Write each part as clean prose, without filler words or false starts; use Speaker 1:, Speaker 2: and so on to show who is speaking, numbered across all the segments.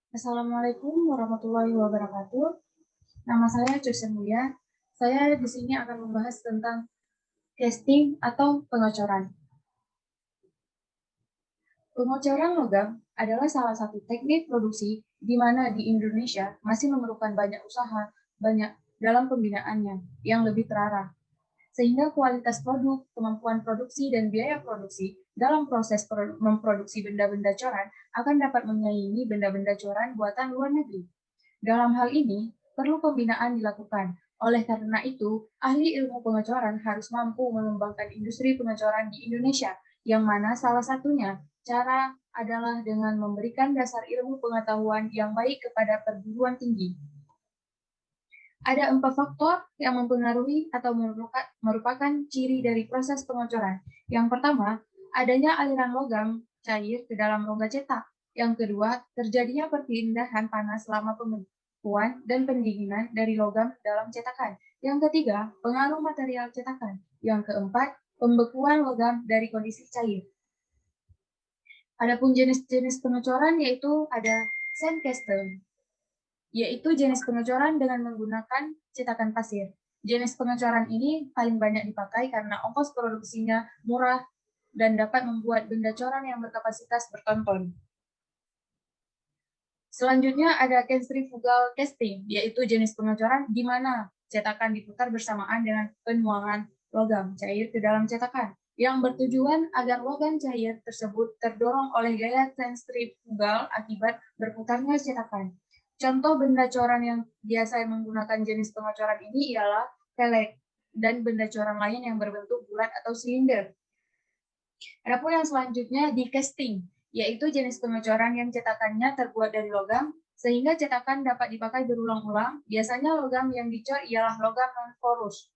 Speaker 1: Assalamualaikum warahmatullahi wabarakatuh. Nama saya Jose Mulia. Saya di sini akan membahas tentang casting atau pengocoran. Pengocoran logam adalah salah satu teknik produksi di mana di Indonesia masih memerlukan banyak usaha, banyak dalam pembinaannya yang lebih terarah. Sehingga kualitas produk, kemampuan produksi, dan biaya produksi dalam proses memproduksi benda-benda coran akan dapat menyaingi benda-benda coran buatan luar negeri. Dalam hal ini, perlu pembinaan dilakukan. Oleh karena itu, ahli ilmu pengecoran harus mampu mengembangkan industri pengecoran di Indonesia, yang mana salah satunya cara adalah dengan memberikan dasar ilmu pengetahuan yang baik kepada perguruan tinggi. Ada 4 faktor yang mempengaruhi atau merupakan ciri dari proses pengecoran. Yang pertama, adanya aliran logam cair ke dalam rongga cetak. Yang kedua, terjadinya perpindahan panas selama pembekuan dan pendinginan dari logam dalam cetakan. Yang ketiga, pengaruh material cetakan. Yang keempat, pembekuan logam dari kondisi cair. Adapun jenis-jenis pengecoran yaitu ada sandcastle, yaitu jenis pengecoran dengan menggunakan cetakan pasir. Jenis pengecoran ini paling banyak dipakai karena ongkos produksinya murah dan dapat membuat benda coran yang berkapasitas bertonton. Selanjutnya ada centrifugal casting, yaitu jenis pengecoran di mana cetakan diputar bersamaan dengan penuangan logam cair ke dalam cetakan, yang bertujuan agar logam cair tersebut terdorong oleh gaya centrifugal akibat berputarnya cetakan. Contoh benda coran yang biasa menggunakan jenis pengecoran ini ialah pelek dan benda coran lain yang berbentuk bulat atau silinder. Adapun yang selanjutnya di casting, yaitu jenis pengecoran yang cetakannya terbuat dari logam, sehingga cetakan dapat dipakai berulang-ulang. Biasanya logam yang dicor ialah logam non-porous.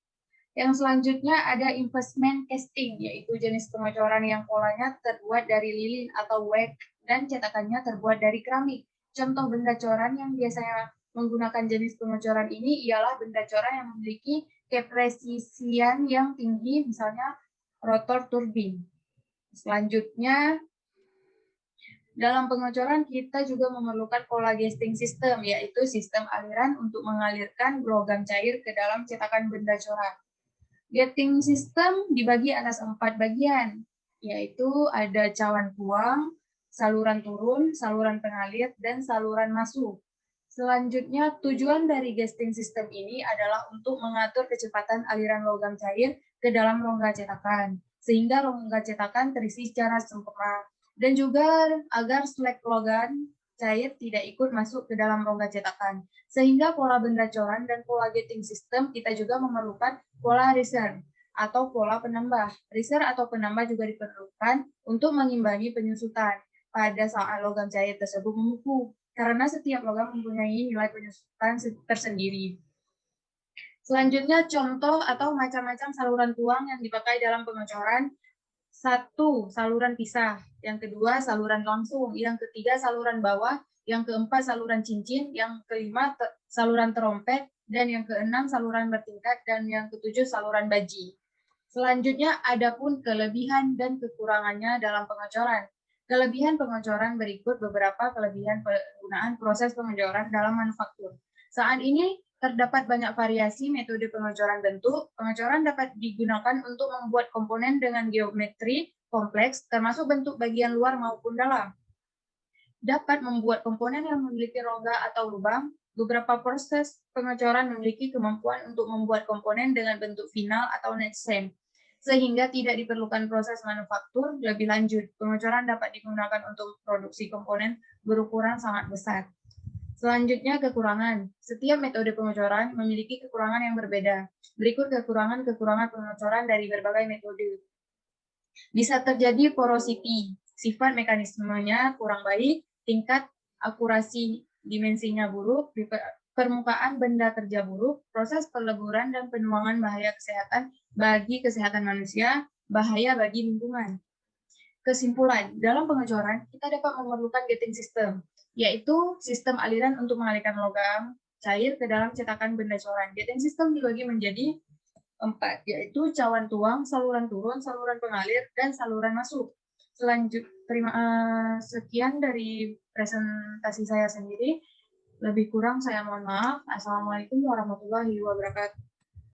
Speaker 1: Yang selanjutnya ada investment casting, yaitu jenis pengecoran yang polanya terbuat dari lilin atau wax dan cetakannya terbuat dari keramik. Contoh benda coran yang biasanya menggunakan jenis pengecoran ini ialah benda coran yang memiliki kepresisian yang tinggi, misalnya rotor turbin. Selanjutnya, dalam pengecoran kita juga memerlukan pola casting system, yaitu sistem aliran untuk mengalirkan logam cair ke dalam cetakan benda coran. Casting system dibagi atas 4 bagian, yaitu ada cawan tuang, saluran turun, saluran pengalir, dan saluran masuk. Selanjutnya, tujuan dari casting system ini adalah untuk mengatur kecepatan aliran logam cair ke dalam rongga cetakan, sehingga rongga cetakan terisi secara sempurna, dan juga agar selek logam cair tidak ikut masuk ke dalam rongga cetakan. Sehingga pola benda coran dan pola gating system kita juga memerlukan pola reserve atau pola penambah. Reserve atau penambah juga diperlukan untuk mengimbangi penyusutan pada saat logam cair tersebut membeku, karena setiap logam mempunyai nilai penyusutan tersendiri. Selanjutnya, contoh atau macam-macam saluran tuang yang dipakai dalam pengecoran. 1. Saluran pisah. Yang kedua, saluran langsung. Yang ketiga, saluran bawah. Yang keempat, saluran cincin. Yang kelima, saluran terompet. Dan yang keenam, saluran bertingkat. Dan yang ketujuh, saluran baji. Selanjutnya, adapun kelebihan dan kekurangannya dalam pengecoran. Kelebihan pengecoran berikut beberapa kelebihan penggunaan proses pengecoran dalam manufaktur. Saat ini terdapat banyak variasi metode pengecoran bentuk. Pengecoran dapat digunakan untuk membuat komponen dengan geometri kompleks, termasuk bentuk bagian luar maupun dalam. Dapat membuat komponen yang memiliki rongga atau lubang. Beberapa proses pengecoran memiliki kemampuan untuk membuat komponen dengan bentuk final atau net same, sehingga tidak diperlukan proses manufaktur lebih lanjut. Pengecoran dapat digunakan untuk produksi komponen berukuran sangat besar. Selanjutnya, kekurangan. Setiap metode pengecoran memiliki kekurangan yang berbeda. Berikut kekurangan-kekurangan pengecoran dari berbagai metode. Bisa terjadi porosity, sifat mekanismenya kurang baik, tingkat akurasi dimensinya buruk, permukaan benda kerja buruk, proses peleburan dan penuangan bahaya kesehatan bagi kesehatan manusia, bahaya bagi lingkungan. Kesimpulan, dalam pengecoran kita dapat memerlukan gating system, yaitu sistem aliran untuk mengalirkan logam cair ke dalam cetakan benda coran. Gating system dibagi menjadi 4, yaitu cawan tuang, saluran turun, saluran pengalir, dan saluran masuk. sekian dari presentasi saya sendiri. Lebih kurang saya mohon maaf. Assalamualaikum warahmatullahi wabarakatuh.